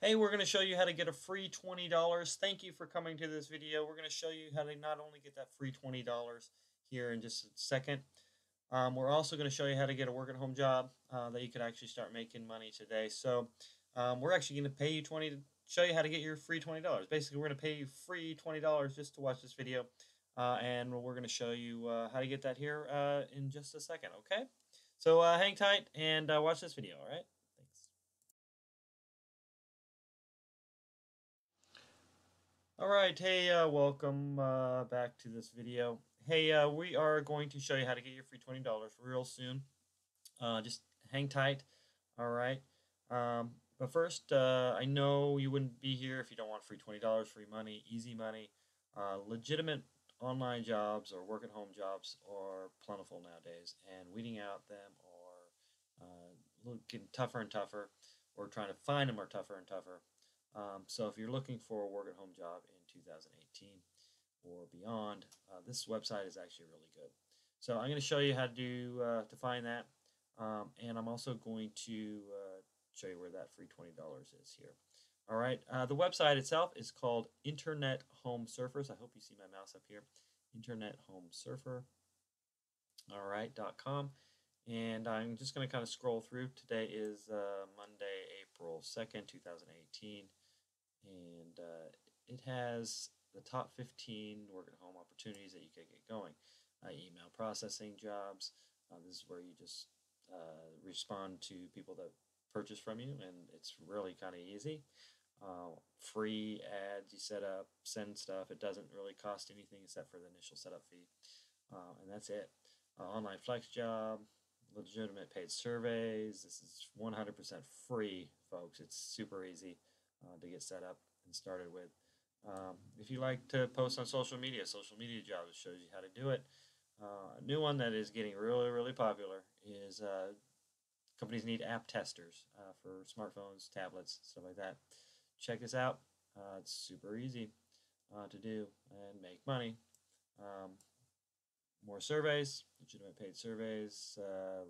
Hey, we're going to show you how to get a free $20. Thank you for coming to this video. We're going to show you how to not only get that free $20 here in just a second, we're also going to show you how to get a work at home job that you could actually start making money today. So we're actually going to pay you $20 to show you how to get your free $20. Basically, we're going to pay you free $20 just to watch this video. And we're going to show you how to get that here in just a second, okay? So hang tight and watch this video, all right? Thanks. All right, hey, welcome back to this video. Hey, we are going to show you how to get your free $20 real soon. Just hang tight, all right? But first, I know you wouldn't be here if you don't want free $20, free money, easy money. Legitimate online jobs or work-at-home jobs are plentiful nowadays, and weeding out them or getting tougher and tougher, or trying to find them are tougher and tougher. So if you're looking for a work-at-home job in 2018 or beyond, this website is actually really good. So I'm going to show you how to find that, and I'm also going to show you where that free $20 is here. All right, the website itself is called Internet Home Surfers. I hope you see my mouse up here. Internet Home Surfer. All right, .com. And I'm just going to kind of scroll through. Today is Monday, April 2nd, 2018. And it has the top 15 work-at-home opportunities that you could get going. Email processing jobs. This is where you just respond to people that purchase from you, and it's really kind of easy. Free ads you set up, send stuff. It doesn't really cost anything except for the initial setup fee, and that's it. Online flex job, legitimate paid surveys. This is 100% free, folks. It's super easy to get set up and started with. If you like to post on social media jobs shows you how to do it. A new one that is getting really, really popular is companies need app testers for smartphones, tablets, stuff like that. Check this out. It's super easy to do and make money. More surveys, legitimate paid surveys,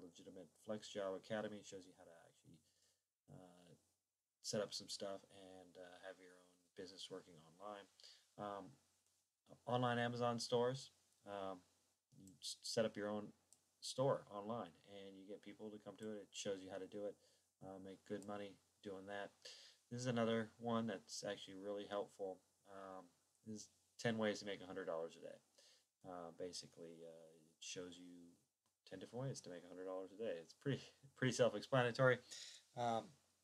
legitimate flex job academy shows you how to actually set up some stuff and have your own business working online. Online Amazon stores, you set up your own store online and you get people to come to it. It shows you how to do it, make good money doing that. This is another one that's actually really helpful. This is 10 ways to make $100 a day. Basically, it shows you 10 different ways to make $100 a day. It's pretty self-explanatory.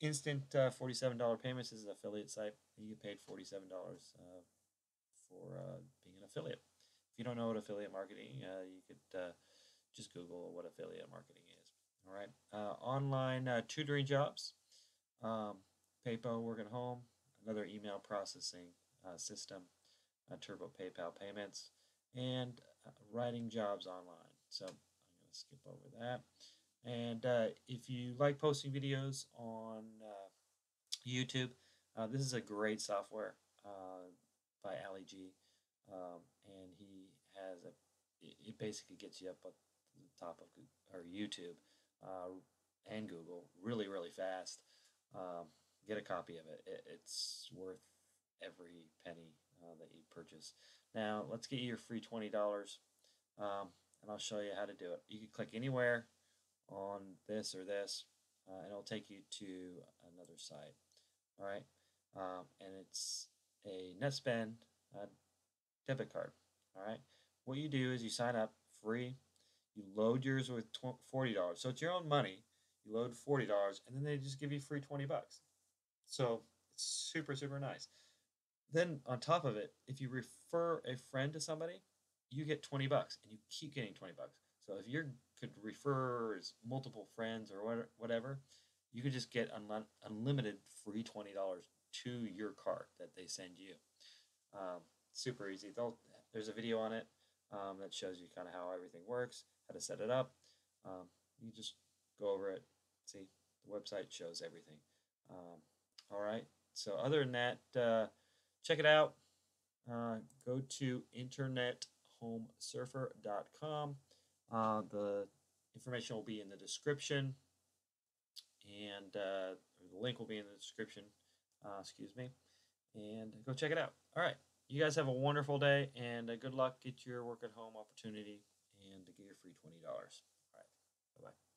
Instant $47 payments is an affiliate site. You get paid $47 for being an affiliate. If you don't know what affiliate marketing, you could just Google what affiliate marketing is. All right. Online tutoring jobs, PayPal work at home, another email processing system, Turbo PayPal payments, and writing jobs online. So I'm going to skip over that. And if you like posting videos on YouTube, this is a great software by Ali G. And he has it basically gets you up at the top of YouTube and Google really, really fast. Get a copy of it. It's worth every penny that you purchase. Now, let's get you your free $20, and I'll show you how to do it. You can click anywhere on this or this, and it'll take you to another site. All right, and it's a NetSpend debit card. All right, what you do is you sign up free. You load yours with $40, so it's your own money. You load $40, and then they just give you free 20 bucks. So it's super, super nice. Then on top of it, if you refer a friend to somebody, you get 20 bucks, and you keep getting 20 bucks. So if you could refer multiple friends or whatever, you could just get unlimited free $20 to your card that they send you. Super easy. There's a video on it that shows you kind of how everything works, how to set it up. You just go over it. See, the website shows everything. All right. So other than that, check it out. Go to internethomesurfer.com. The information will be in the description, and the link will be in the description. excuse me, and go check it out. All right. You guys have a wonderful day, and good luck. Get your work at home opportunity and get your free $20. All right. Bye bye.